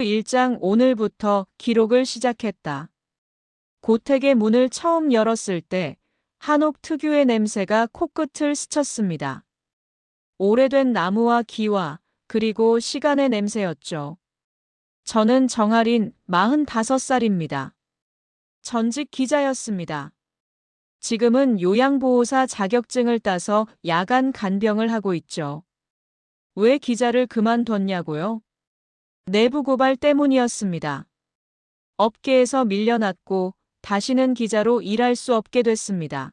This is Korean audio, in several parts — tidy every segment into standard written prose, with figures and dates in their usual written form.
1장 오늘부터 기록을 시작했다. 고택의 문을 처음 열었을 때 한옥 특유의 냄새가 코끝을 스쳤습니다. 오래된 나무와 기와 그리고 시간의 냄새였죠. 저는 정아린 45살입니다. 전직 기자였습니다. 지금은 요양보호사 자격증을 따서 야간 간병을 하고 있죠. 왜 기자를 그만뒀냐고요? 내부 고발 때문이었습니다. 업계에서 밀려났고 다시는 기자로 일할 수 없게 됐습니다.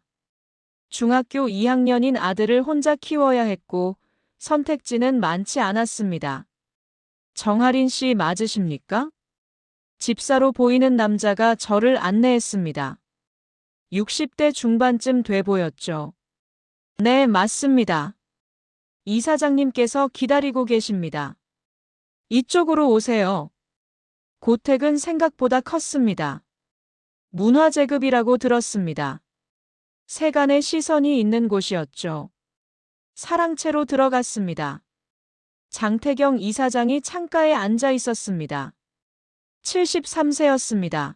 중학교 2학년인 아들을 혼자 키워야 했고 선택지는 많지 않았습니다. 정아린 씨 맞으십니까? 집사로 보이는 남자가 저를 안내했습니다. 60대 중반쯤 돼 보였죠. 네, 맞습니다. 이사장님께서 기다리고 계십니다. 이쪽으로 오세요. 고택은 생각보다 컸습니다. 문화재급이라고 들었습니다. 세간의 시선이 있는 곳이었죠. 사랑채로 들어갔습니다. 장태경 이사장이 창가에 앉아 있었습니다. 73세였습니다.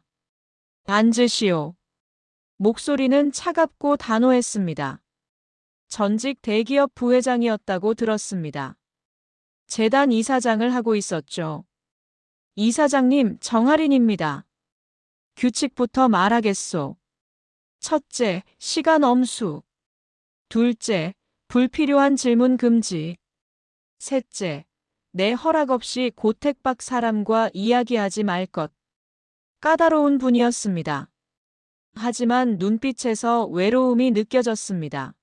앉으시오. 목소리는 차갑고 단호했습니다. 전직 대기업 부회장이었다고 들었습니다. 재단 이사장을 하고 있었죠. 이사장님, 정아린입니다. 규칙부터 말하겠소. 첫째, 시간 엄수. 둘째, 불필요한 질문 금지. 셋째, 내 허락 없이 고택 밖 사람과 이야기하지 말 것. 까다로운 분이었습니다. 하지만 눈빛에서 외로움이 느껴졌습니다.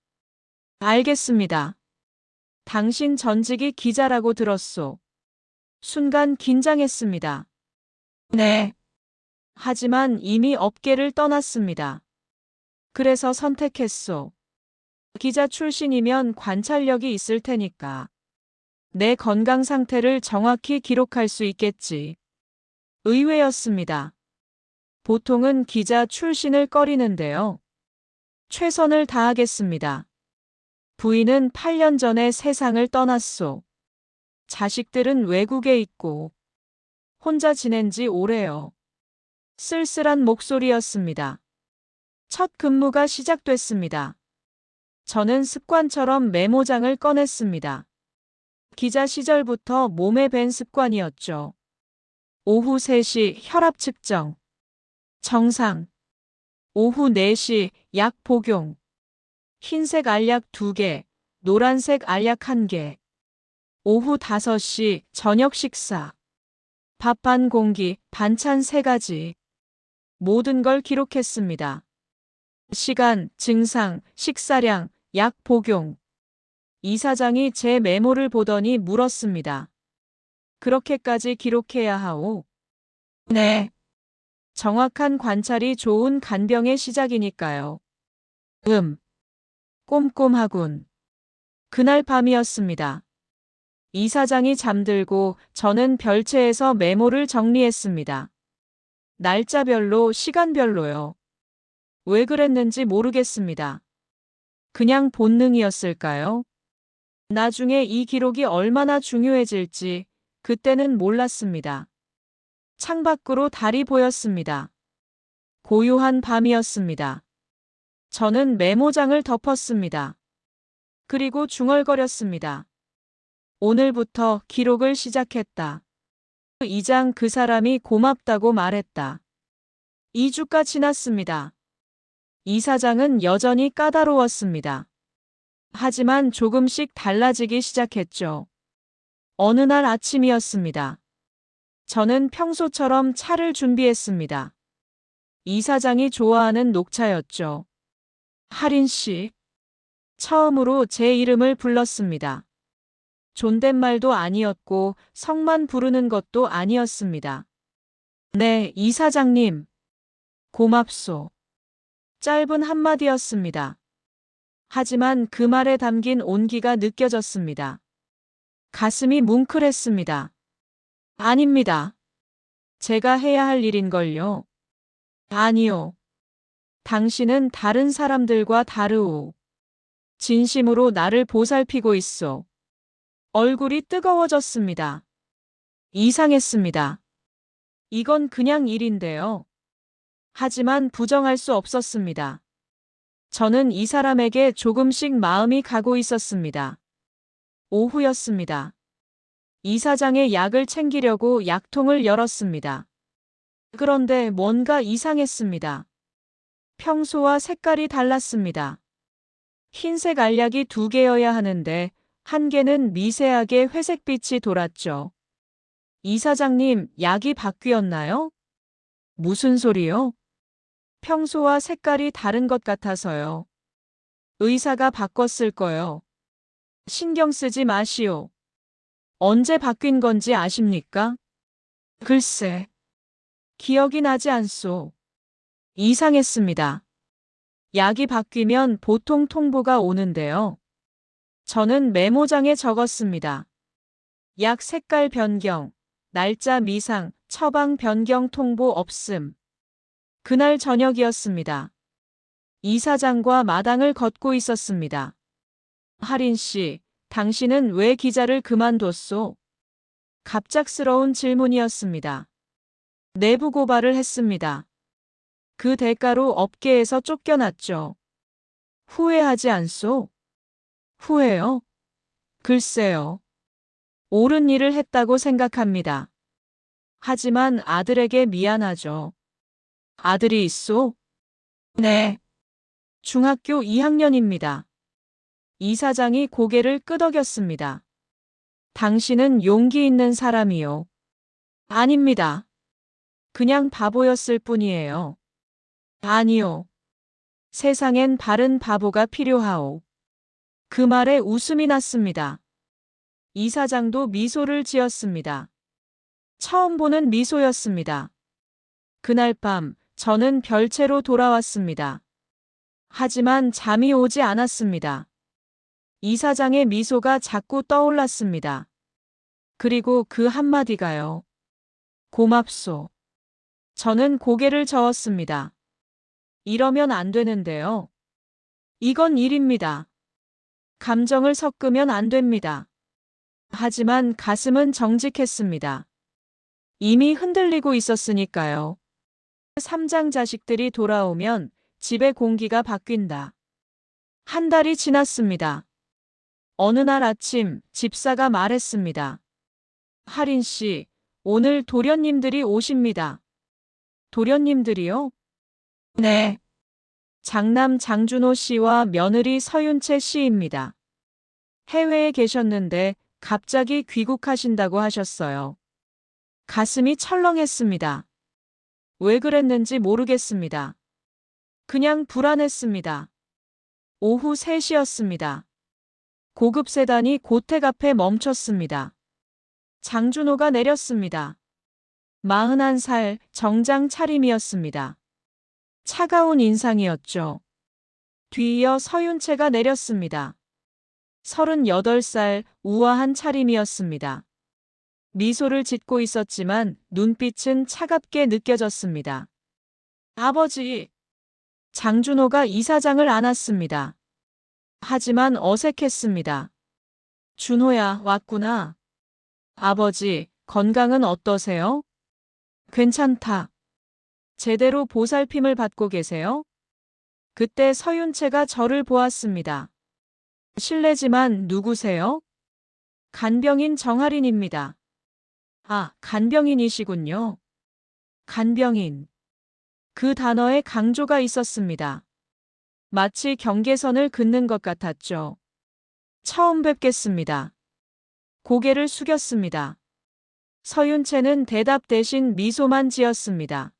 알겠습니다. 당신 전직이 기자라고 들었소. 순간 긴장했습니다. 네. 하지만 이미 업계를 떠났습니다. 그래서 선택했소. 기자 출신이면 관찰력이 있을 테니까. 내 건강 상태를 정확히 기록할 수 있겠지. 의외였습니다. 보통은 기자 출신을 꺼리는데요. 최선을 다하겠습니다. 부인은 8년 전에 세상을 떠났소. 자식들은 외국에 있고 혼자 지낸 지 오래요. 쓸쓸한 목소리였습니다. 첫 근무가 시작됐습니다. 저는 습관처럼 메모장을 꺼냈습니다. 기자 시절부터 몸에 밴 습관이었죠. 오후 3시 혈압 측정. 정상. 오후 4시 약 복용. 흰색 알약 2개, 노란색 알약 1개. 오후 5시 저녁 식사. 밥 반 공기, 반찬 3가지. 모든 걸 기록했습니다. 시간, 증상, 식사량, 약 복용. 이사장이 제 메모를 보더니 물었습니다. 그렇게까지 기록해야 하오? 네. 정확한 관찰이 좋은 간병의 시작이니까요. 꼼꼼하군. 그날 밤이었습니다. 이사장이 잠들고 저는 별채에서 메모를 정리했습니다. 날짜별로, 시간별로요. 왜 그랬는지 모르겠습니다. 그냥 본능이었을까요? 나중에 이 기록이 얼마나 중요해질지 그때는 몰랐습니다. 창밖으로 달이 보였습니다. 고요한 밤이었습니다. 저는 메모장을 덮었습니다. 그리고 중얼거렸습니다. 오늘부터 기록을 시작했다. 2장 그 사람이 고맙다고 말했다. 2주가 지났습니다. 이사장은 여전히 까다로웠습니다. 하지만 조금씩 달라지기 시작했죠. 어느 날 아침이었습니다. 저는 평소처럼 차를 준비했습니다. 이사장이 좋아하는 녹차였죠. 하린 씨. 처음으로 제 이름을 불렀습니다. 존댓말도 아니었고 성만 부르는 것도 아니었습니다. 네, 이사장님. 고맙소. 짧은 한마디였습니다. 하지만 그 말에 담긴 온기가 느껴졌습니다. 가슴이 뭉클했습니다. 아닙니다. 제가 해야 할 일인걸요. 아니요. 당신은 다른 사람들과 다르오. 진심으로 나를 보살피고 있어. 얼굴이 뜨거워졌습니다. 이상했습니다. 이건 그냥 일인데요. 하지만 부정할 수 없었습니다. 저는 이 사람에게 조금씩 마음이 가고 있었습니다. 오후였습니다. 이사장의 약을 챙기려고 약통을 열었습니다. 그런데 뭔가 이상했습니다. 평소와 색깔이 달랐습니다. 흰색 알약이 2개여야 하는데 1개는 미세하게 회색빛이 돌았죠. 이사장님, 약이 바뀌었나요? 무슨 소리요? 평소와 색깔이 다른 것 같아서요. 의사가 바꿨을 거요. 신경 쓰지 마시오. 언제 바뀐 건지 아십니까? 글쎄, 기억이 나지 않소. 이상했습니다. 약이 바뀌면 보통 통보가 오는데요. 저는 메모장에 적었습니다. 약 색깔 변경, 날짜 미상, 처방 변경 통보 없음. 그날 저녁이었습니다. 이사장과 마당을 걷고 있었습니다. 하린 씨, 당신은 왜 기자를 그만뒀소? 갑작스러운 질문이었습니다. 내부 고발을 했습니다. 그 대가로 업계에서 쫓겨났죠. 후회하지 않소? 후회요? 글쎄요. 옳은 일을 했다고 생각합니다. 하지만 아들에게 미안하죠. 아들이 있소? 네. 중학교 2학년입니다. 이사장이 고개를 끄덕였습니다. 당신은 용기 있는 사람이요. 아닙니다. 그냥 바보였을 뿐이에요. 아니요. 세상엔 바른 바보가 필요하오. 그 말에 웃음이 났습니다. 이사장도 미소를 지었습니다. 처음 보는 미소였습니다. 그날 밤 저는 별채로 돌아왔습니다. 하지만 잠이 오지 않았습니다. 이사장의 미소가 자꾸 떠올랐습니다. 그리고 그 한마디가요. 고맙소. 저는 고개를 저었습니다. 이러면 안 되는데요. 이건 일입니다. 감정을 섞으면 안 됩니다. 하지만 가슴은 정직했습니다. 이미 흔들리고 있었으니까요. 3장 자식들이 돌아오면 집의 공기가 바뀐다. 1달이 지났습니다. 어느 날 아침 집사가 말했습니다. 하린 씨, 오늘 도련님들이 오십니다. 도련님들이요? 네. 장남 장준호 씨와 며느리 서윤채 씨입니다. 해외에 계셨는데 갑자기 귀국하신다고 하셨어요. 가슴이 철렁했습니다. 왜 그랬는지 모르겠습니다. 그냥 불안했습니다. 오후 3시였습니다. 고급 세단이 고택 앞에 멈췄습니다. 장준호가 내렸습니다. 41살 정장 차림이었습니다. 차가운 인상이었죠. 뒤이어 서윤채가 내렸습니다. 38살 우아한 차림이었습니다. 미소를 짓고 있었지만 눈빛은 차갑게 느껴졌습니다. 아버지! 장준호가 이사장을 안았습니다. 하지만 어색했습니다. 준호야, 왔구나. 아버지, 건강은 어떠세요? 괜찮다. 제대로 보살핌을 받고 계세요? 그때 서윤채가 저를 보았습니다. 실례지만 누구세요? 간병인 정아린입니다. 아, 간병인이시군요. 간병인. 그 단어에 강조가 있었습니다. 마치 경계선을 긋는 것 같았죠. 처음 뵙겠습니다. 고개를 숙였습니다. 서윤채는 대답 대신 미소만 지었습니다.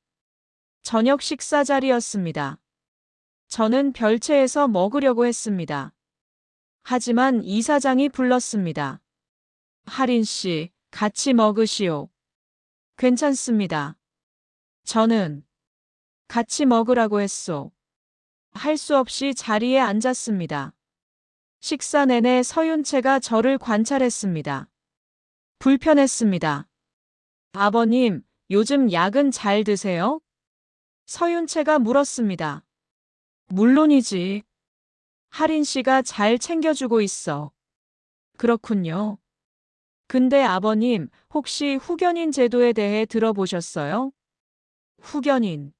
저녁 식사 자리였습니다. 저는 별채에서 먹으려고 했습니다. 하지만 이사장이 불렀습니다. 하린 씨, 같이 먹으시오. 괜찮습니다. 저는 같이 먹으라고 했소. 할 수 없이 자리에 앉았습니다. 식사 내내 서윤채가 저를 관찰했습니다. 불편했습니다. 아버님, 요즘 약은 잘 드세요? 서윤채가 물었습니다. 물론이지. 하린 씨가 잘 챙겨주고 있어. 그렇군요. 근데 아버님, 혹시 후견인 제도에 대해 들어보셨어요? 후견인.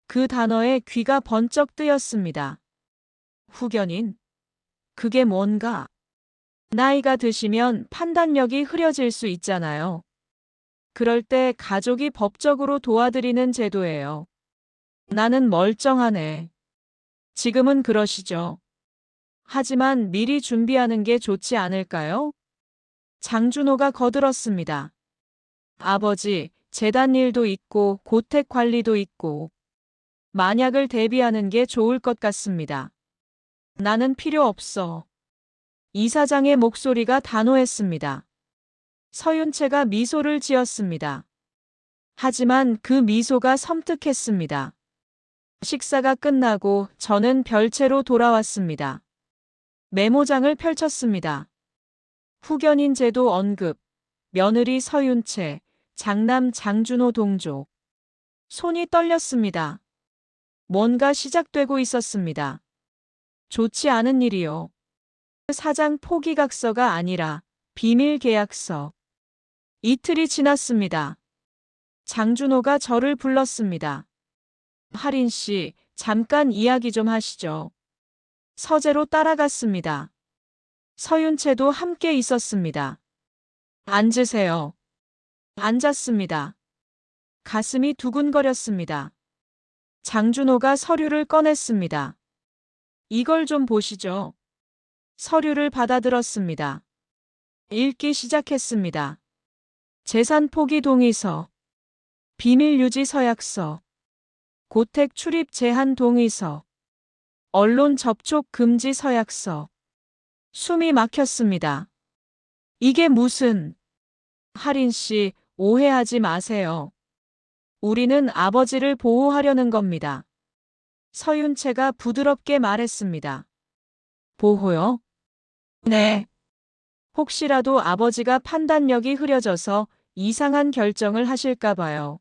그 단어에 귀가 번쩍 뜨였습니다. 후견인? 그게 뭔가? 나이가 드시면 판단력이 흐려질 수 있잖아요. 그럴 때 가족이 법적으로 도와드리는 제도예요. 나는 멀쩡하네. 지금은 그러시죠. 하지만 미리 준비하는 게 좋지 않을까요? 장준호가 거들었습니다. 아버지, 재단 일도 있고 고택 관리도 있고 만약을 대비하는 게 좋을 것 같습니다. 나는 필요 없어. 이사장의 목소리가 단호했습니다. 서윤채가 미소를 지었습니다. 하지만 그 미소가 섬뜩했습니다. 식사가 끝나고 저는 별채로 돌아왔습니다. 메모장을 펼쳤습니다. 후견인 제도 언급, 며느리 서윤채, 장남 장준호 동조. 손이 떨렸습니다. 뭔가 시작되고 있었습니다. 좋지 않은 일이요. 사장 포기각서가 아니라 비밀 계약서. 이틀이 지났습니다. 장준호가 저를 불렀습니다. 할인 씨, 잠깐 이야기 좀 하시죠. 서재로 따라갔습니다. 서윤채도 함께 있었습니다. 앉으세요. 앉았습니다. 가슴이 두근거렸습니다. 장준호가 서류를 꺼냈습니다. 이걸 좀 보시죠. 서류를 받아들었습니다. 읽기 시작했습니다. 재산 포기 동의서, 비밀 유지 서약서, 고택 출입 제한 동의서, 언론 접촉 금지 서약서. 숨이 막혔습니다. 이게 무슨... 할인 씨, 오해하지 마세요. 우리는 아버지를 보호하려는 겁니다. 서윤채가 부드럽게 말했습니다. 보호요? 네. 혹시라도 아버지가 판단력이 흐려져서 이상한 결정을 하실까 봐요.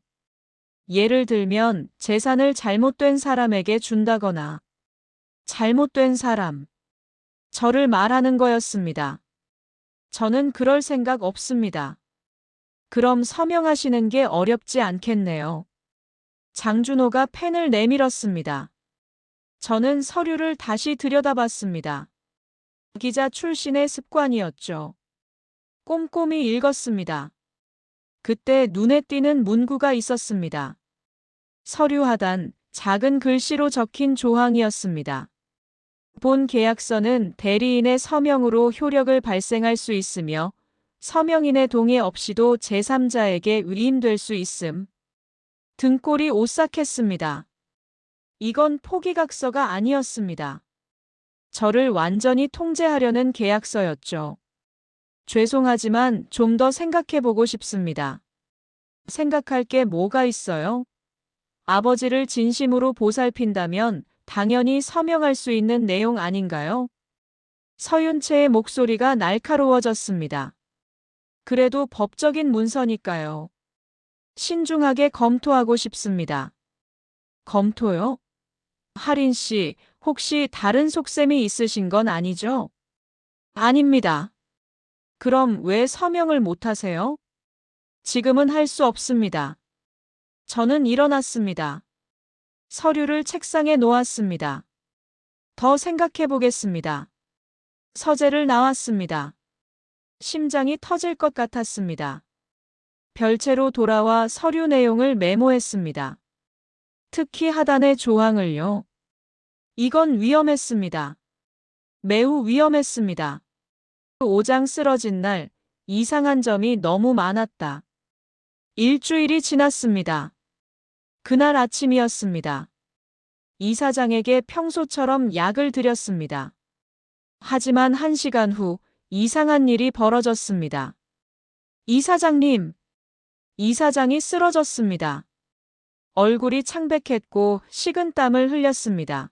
예를 들면 재산을 잘못된 사람에게 준다거나. 잘못된 사람. 저를 말하는 거였습니다. 저는 그럴 생각 없습니다. 그럼 서명하시는 게 어렵지 않겠네요. 장준호가 펜을 내밀었습니다. 저는 서류를 다시 들여다봤습니다. 기자 출신의 습관이었죠. 꼼꼼히 읽었습니다. 그때 눈에 띄는 문구가 있었습니다. 서류 하단, 작은 글씨로 적힌 조항이었습니다. 본 계약서는 대리인의 서명으로 효력을 발생할 수 있으며 서명인의 동의 없이도 제3자에게 위임될 수 있음. 등골이 오싹했습니다. 이건 포기각서가 아니었습니다. 저를 완전히 통제하려는 계약서였죠. 죄송하지만 좀 더 생각해보고 싶습니다. 생각할 게 뭐가 있어요? 아버지를 진심으로 보살핀다면 당연히 서명할 수 있는 내용 아닌가요? 서윤채의 목소리가 날카로워졌습니다. 그래도 법적인 문서니까요. 신중하게 검토하고 싶습니다. 검토요? 할인 씨, 혹시 다른 속셈이 있으신 건 아니죠? 아닙니다. 그럼 왜 서명을 못 하세요? 지금은 할 수 없습니다. 저는 일어났습니다. 서류를 책상에 놓았습니다. 더 생각해 보겠습니다. 서재를 나왔습니다. 심장이 터질 것 같았습니다. 별채로 돌아와 서류 내용을 메모했습니다. 특히 하단의 조항을요. 이건 위험했습니다. 매우 위험했습니다. 5장 쓰러진 날, 이상한 점이 너무 많았다. 일주일이 지났습니다. 그날 아침이었습니다. 이사장에게 평소처럼 약을 드렸습니다. 하지만 1시간 후 이상한 일이 벌어졌습니다. 이사장님! 이사장이 쓰러졌습니다. 얼굴이 창백했고 식은 땀을 흘렸습니다.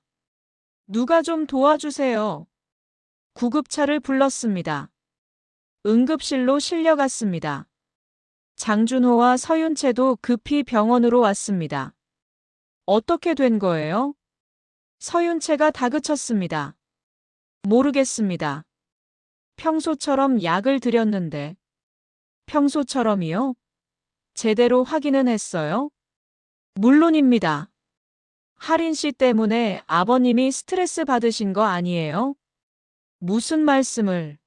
누가 좀 도와주세요. 구급차를 불렀습니다. 응급실로 실려갔습니다. 장준호와 서윤채도 급히 병원으로 왔습니다. 어떻게 된 거예요? 서윤채가 다그쳤습니다. 모르겠습니다. 평소처럼 약을 드렸는데 평소처럼이요? 제대로 확인은 했어요? 물론입니다. 할인 씨 때문에 아버님이 스트레스 받으신 거 아니에요? 무슨 말씀을?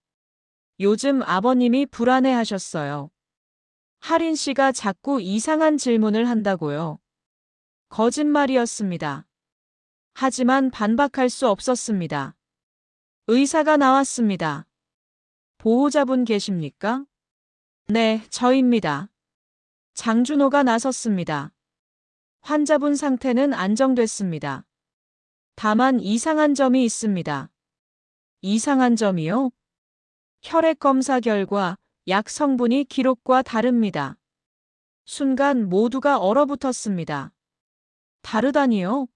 요즘 아버님이 불안해 하셨어요. 할인 씨가 자꾸 이상한 질문을 한다고요. 거짓말이었습니다. 하지만 반박할 수 없었습니다. 의사가 나왔습니다. 보호자분 계십니까? 네, 저입니다. 장준호가 나섰습니다. 환자분 상태는 안정됐습니다. 다만 이상한 점이 있습니다. 이상한 점이요? 혈액 검사 결과 약 성분이 기록과 다릅니다. 순간 모두가 얼어붙었습니다. 다르다니요?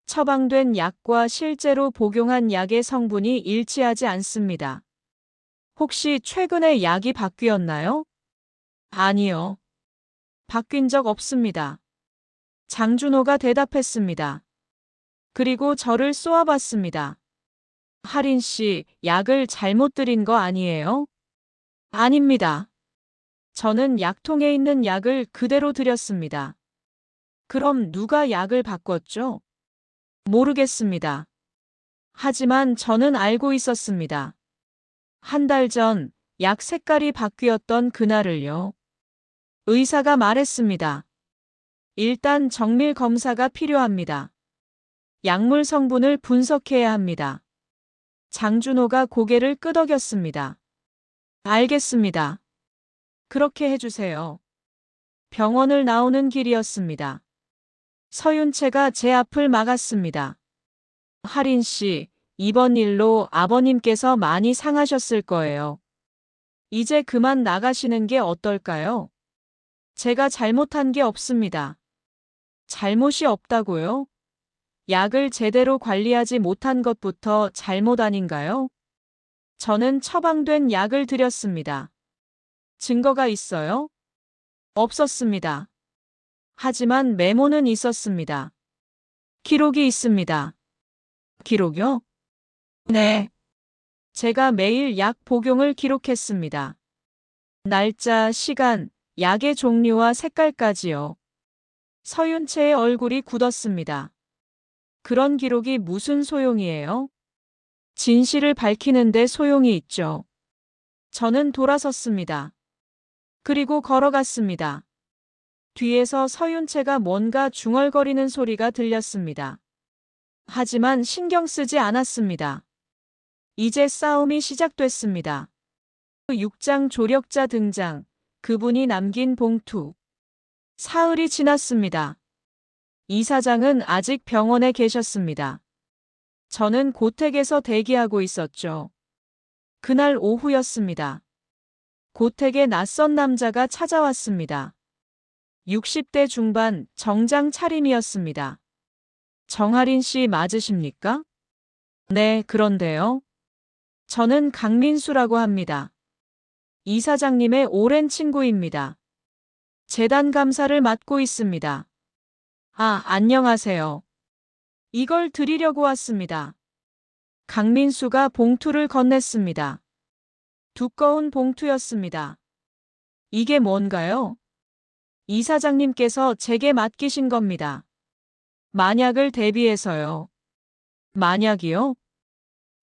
처방된 약과 실제로 복용한 약의 성분이 일치하지 않습니다. 혹시 최근에 약이 바뀌었나요? 아니요. 바뀐 적 없습니다. 장준호가 대답했습니다. 그리고 저를 쏘아봤습니다. 할인 씨, 약을 잘못 드린 거 아니에요? 아닙니다. 저는 약통에 있는 약을 그대로 드렸습니다. 그럼 누가 약을 바꿨죠? 모르겠습니다. 하지만 저는 알고 있었습니다. 한 달 전 약 색깔이 바뀌었던 그날을요. 의사가 말했습니다. 일단 정밀 검사가 필요합니다. 약물 성분을 분석해야 합니다. 장준호가 고개를 끄덕였습니다. 알겠습니다. 그렇게 해주세요. 병원을 나오는 길이었습니다. 서윤채가 제 앞을 막았습니다. 할인 씨, 이번 일로 아버님께서 많이 상하셨을 거예요. 이제 그만 나가시는 게 어떨까요? 제가 잘못한 게 없습니다. 잘못이 없다고요? 약을 제대로 관리하지 못한 것부터 잘못 아닌가요? 저는 처방된 약을 드렸습니다. 증거가 있어요? 없었습니다. 하지만 메모는 있었습니다. 기록이 있습니다. 기록요? 네. 제가 매일 약 복용을 기록했습니다. 날짜, 시간, 약의 종류와 색깔까지요. 서윤채의 얼굴이 굳었습니다. 그런 기록이 무슨 소용이에요? 진실을 밝히는데 소용이 있죠. 저는 돌아섰습니다. 그리고 걸어갔습니다. 뒤에서 서윤채가 뭔가 중얼거리는 소리가 들렸습니다. 하지만 신경 쓰지 않았습니다. 이제 싸움이 시작됐습니다. 6장 조력자 등장. 그분이 남긴 봉투. 사흘이 지났습니다. 이사장은 아직 병원에 계셨습니다. 저는 고택에서 대기하고 있었죠. 그날 오후였습니다. 고택에 낯선 남자가 찾아왔습니다. 60대 중반 정장 차림이었습니다. 정할인 씨 맞으십니까? 네, 그런데요. 저는 강민수라고 합니다. 이사장님의 오랜 친구입니다. 재단 감사를 맡고 있습니다. 아, 안녕하세요. 이걸 드리려고 왔습니다. 강민수가 봉투를 건넸습니다. 두꺼운 봉투였습니다. 이게 뭔가요? 이사장님께서 제게 맡기신 겁니다. 만약을 대비해서요. 만약이요?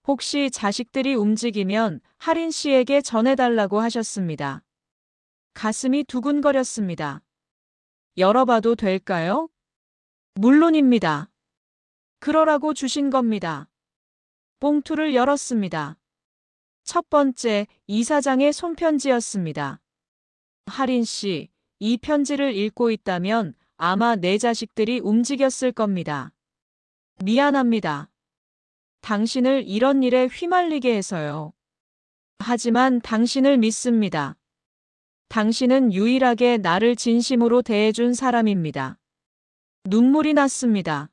혹시 자식들이 움직이면 할인 씨에게 전해달라고 하셨습니다. 가슴이 두근거렸습니다. 열어봐도 될까요? 물론입니다. 그러라고 주신 겁니다. 봉투를 열었습니다. 첫 번째, 이사장의 손편지였습니다. 할인 씨, 이 편지를 읽고 있다면 아마 내 자식들이 움직였을 겁니다. 미안합니다. 당신을 이런 일에 휘말리게 해서요. 하지만 당신을 믿습니다. 당신은 유일하게 나를 진심으로 대해준 사람입니다. 눈물이 났습니다.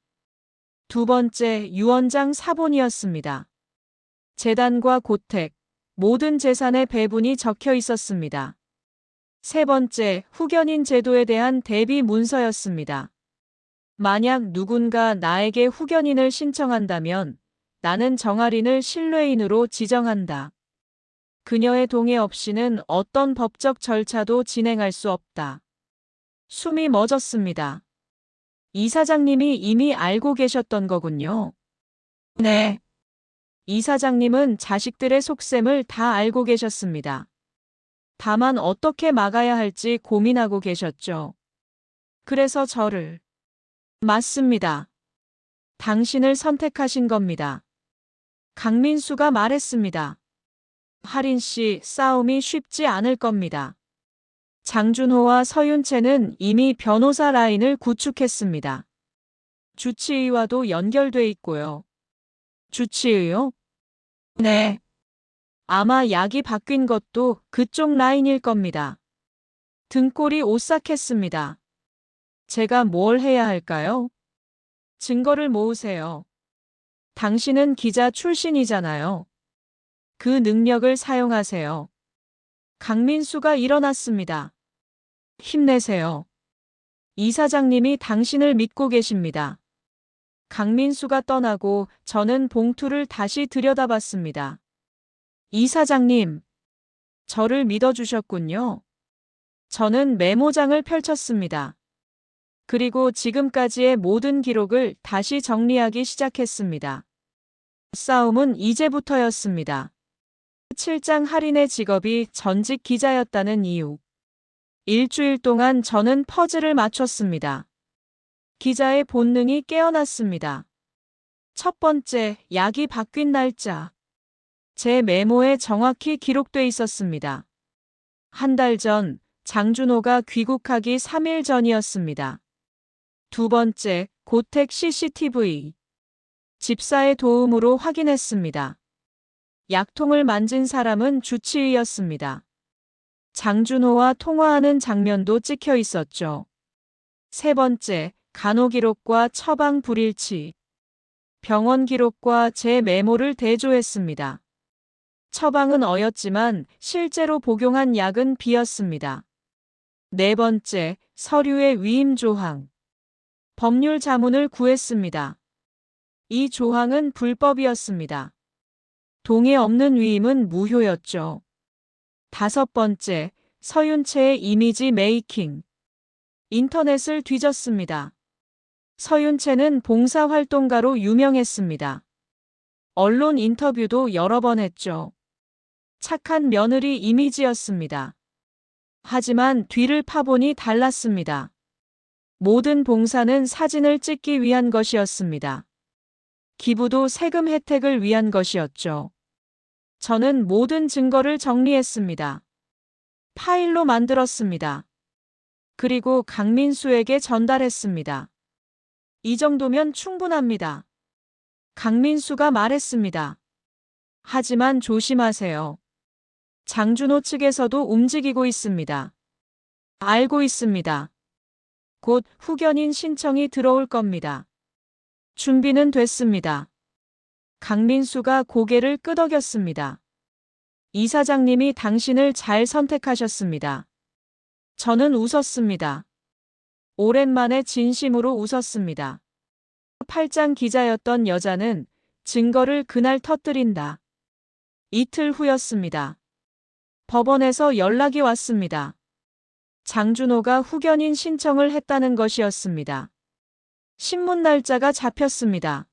두 번째, 유언장 사본이었습니다. 재단과 고택, 모든 재산의 배분이 적혀 있었습니다. 세 번째, 후견인 제도에 대한 대비 문서였습니다. 만약 누군가 나에게 후견인을 신청한다면 나는 정할인을 신뢰인으로 지정한다. 그녀의 동의 없이는 어떤 법적 절차도 진행할 수 없다. 숨이 멎었습니다. 이사장님이 이미 알고 계셨던 거군요. 네. 이사장님은 자식들의 속셈을 다 알고 계셨습니다. 다만 어떻게 막아야 할지 고민하고 계셨죠. 그래서 저를. 맞습니다. 당신을 선택하신 겁니다. 강민수가 말했습니다. 하린 씨, 싸움이 쉽지 않을 겁니다. 장준호와 서윤채는 이미 변호사 라인을 구축했습니다. 주치의와도 연결돼 있고요. 주치의요? 네. 아마 약이 바뀐 것도 그쪽 라인일 겁니다. 등골이 오싹했습니다. 제가 뭘 해야 할까요? 증거를 모으세요. 당신은 기자 출신이잖아요. 그 능력을 사용하세요. 강민수가 일어났습니다. 힘내세요. 이사장님이 당신을 믿고 계십니다. 강민수가 떠나고 저는 봉투를 다시 들여다봤습니다. 이사장님, 저를 믿어주셨군요. 저는 메모장을 펼쳤습니다. 그리고 지금까지의 모든 기록을 다시 정리하기 시작했습니다. 싸움은 이제부터였습니다. 7장 할인의 직업이 전직 기자였다는 이유. 일주일 동안 저는 퍼즐을 맞췄습니다. 기자의 본능이 깨어났습니다. 첫 번째, 약이 바뀐 날짜. 제 메모에 정확히 기록돼 있었습니다. 한 달 전, 장준호가 귀국하기 3일 전이었습니다. 두 번째, 고택 CCTV. 집사의 도움으로 확인했습니다. 약통을 만진 사람은 주치의였습니다. 장준호와 통화하는 장면도 찍혀 있었죠. 세 번째, 간호기록과 처방 불일치. 병원 기록과 제 메모를 대조했습니다. 처방은 어였지만 실제로 복용한 약은 B였습니다. 네 번째, 서류의 위임 조항. 법률 자문을 구했습니다. 이 조항은 불법이었습니다. 동의 없는 위임은 무효였죠. 다섯 번째, 서윤채의 이미지 메이킹. 인터넷을 뒤졌습니다. 서윤채는 봉사활동가로 유명했습니다. 언론 인터뷰도 여러 번 했죠. 착한 며느리 이미지였습니다. 하지만 뒤를 파보니 달랐습니다. 모든 봉사는 사진을 찍기 위한 것이었습니다. 기부도 세금 혜택을 위한 것이었죠. 저는 모든 증거를 정리했습니다. 파일로 만들었습니다. 그리고 강민수에게 전달했습니다. 이 정도면 충분합니다. 강민수가 말했습니다. 하지만 조심하세요. 장준호 측에서도 움직이고 있습니다. 알고 있습니다. 곧 후견인 신청이 들어올 겁니다. 준비는 됐습니다. 강민수가 고개를 끄덕였습니다. 이사장님이 당신을 잘 선택하셨습니다. 저는 웃었습니다. 오랜만에 진심으로 웃었습니다. 8장 기자였던 여자는 증거를 그날 터뜨린다. 이틀 후였습니다. 법원에서 연락이 왔습니다. 장준호가 후견인 신청을 했다는 것이었습니다. 신문 날짜가 잡혔습니다.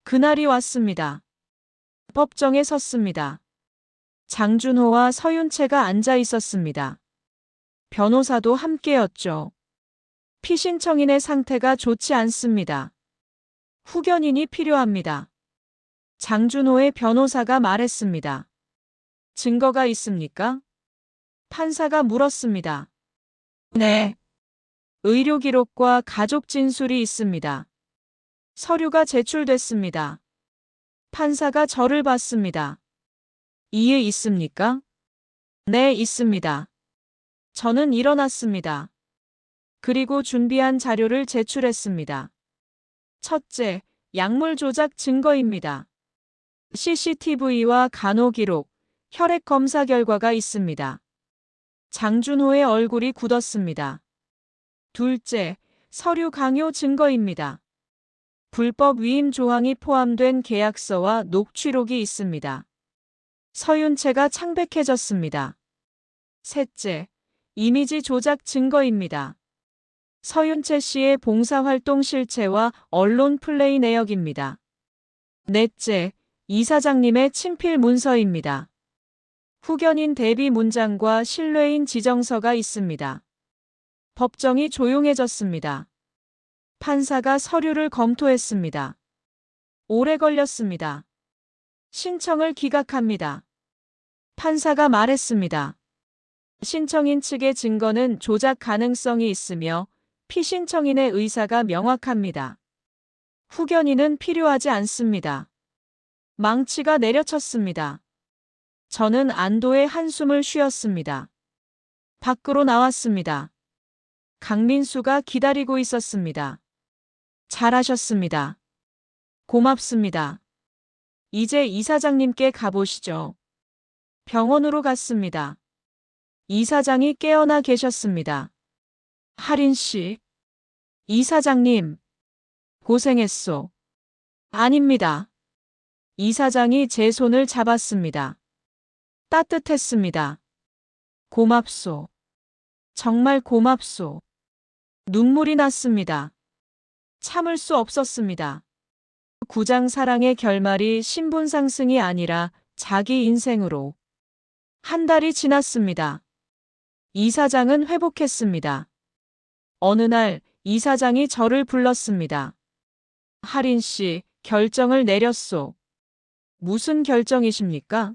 그날이 왔습니다. 법정에 섰습니다. 장준호와 서윤채가 앉아 있었습니다. 변호사도 함께였죠. 피신청인의 상태가 좋지 않습니다. 후견인이 필요합니다. 장준호의 변호사가 말했습니다. 증거가 있습니까? 판사가 물었습니다. 네. 의료 기록과 가족 진술이 있습니다. 서류가 제출됐습니다. 판사가 저를 봤습니다. 이해 있습니까? 네, 있습니다. 저는 일어났습니다. 그리고 준비한 자료를 제출했습니다. 첫째, 약물 조작 증거입니다. CCTV와 간호 기록, 혈액 검사 결과가 있습니다. 장준호의 얼굴이 굳었습니다. 둘째, 서류 강요 증거입니다. 불법 위임 조항이 포함된 계약서와 녹취록이 있습니다. 서윤채가 창백해졌습니다. 셋째, 이미지 조작 증거입니다. 서윤채 씨의 봉사활동 실체와 언론 플레이 내역입니다. 넷째, 이사장님의 친필 문서입니다. 후견인 대비 문장과 신뢰인 지정서가 있습니다. 법정이 조용해졌습니다. 판사가 서류를 검토했습니다. 오래 걸렸습니다. 신청을 기각합니다. 판사가 말했습니다. 신청인 측의 증거는 조작 가능성이 있으며 피신청인의 의사가 명확합니다. 후견인은 필요하지 않습니다. 망치가 내려쳤습니다. 저는 안도의 한숨을 쉬었습니다. 밖으로 나왔습니다. 강민수가 기다리고 있었습니다. 잘하셨습니다. 고맙습니다. 이제 이사장님께 가보시죠. 병원으로 갔습니다. 이사장이 깨어나 계셨습니다. 하린 씨. 이사장님. 고생했소. 아닙니다. 이사장이 제 손을 잡았습니다. 따뜻했습니다. 고맙소. 정말 고맙소. 눈물이 났습니다. 참을 수 없었습니다. 구장 사랑의 결말이 신분 상승이 아니라 자기 인생으로. 한 달이 지났습니다. 이사장은 회복했습니다. 어느 날 이사장이 저를 불렀습니다. 하린 씨, 결정을 내렸소. 무슨 결정이십니까?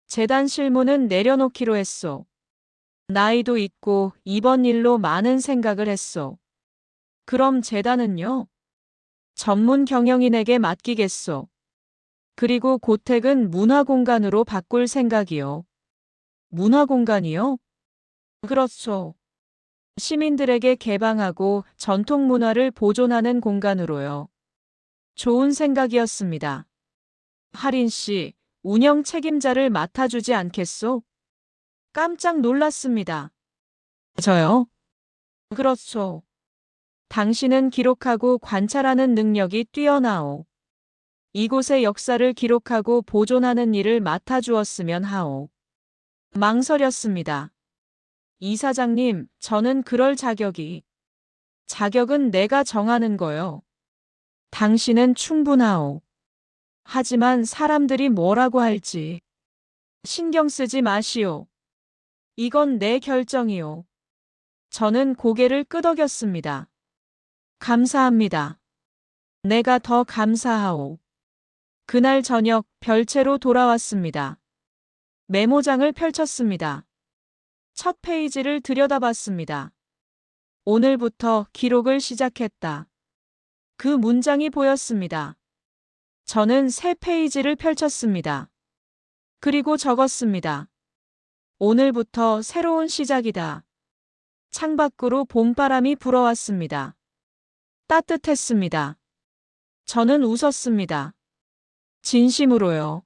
재단 실무는 내려놓기로 했소. 나이도 있고 이번 일로 많은 생각을 했소. 그럼 재단은요? 전문 경영인에게 맡기겠소. 그리고 고택은 문화공간으로 바꿀 생각이요. 문화공간이요? 그렇소. 시민들에게 개방하고 전통 문화를 보존하는 공간으로요. 좋은 생각이었습니다. 하린 씨, 운영 책임자를 맡아주지 않겠소? 깜짝 놀랐습니다. 저요? 그렇소. 당신은 기록하고 관찰하는 능력이 뛰어나오. 이곳의 역사를 기록하고 보존하는 일을 맡아주었으면 하오. 망설였습니다. 이사장님, 저는 그럴 자격은 내가 정하는 거요. 당신은 충분하오. 하지만 사람들이 뭐라고 할지 신경 쓰지 마시오. 이건 내 결정이오. 저는 고개를 끄덕였습니다. 감사합니다. 내가 더 감사하오. 그날 저녁 별채로 돌아왔습니다. 메모장을 펼쳤습니다. 첫 페이지를 들여다봤습니다. 오늘부터 기록을 시작했다. 그 문장이 보였습니다. 저는 새 페이지를 펼쳤습니다. 그리고 적었습니다. 오늘부터 새로운 시작이다. 창밖으로 봄바람이 불어왔습니다. 따뜻했습니다. 저는 웃었습니다. 진심으로요.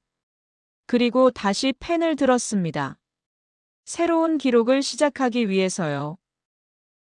그리고 다시 펜을 들었습니다. 새로운 기록을 시작하기 위해서요.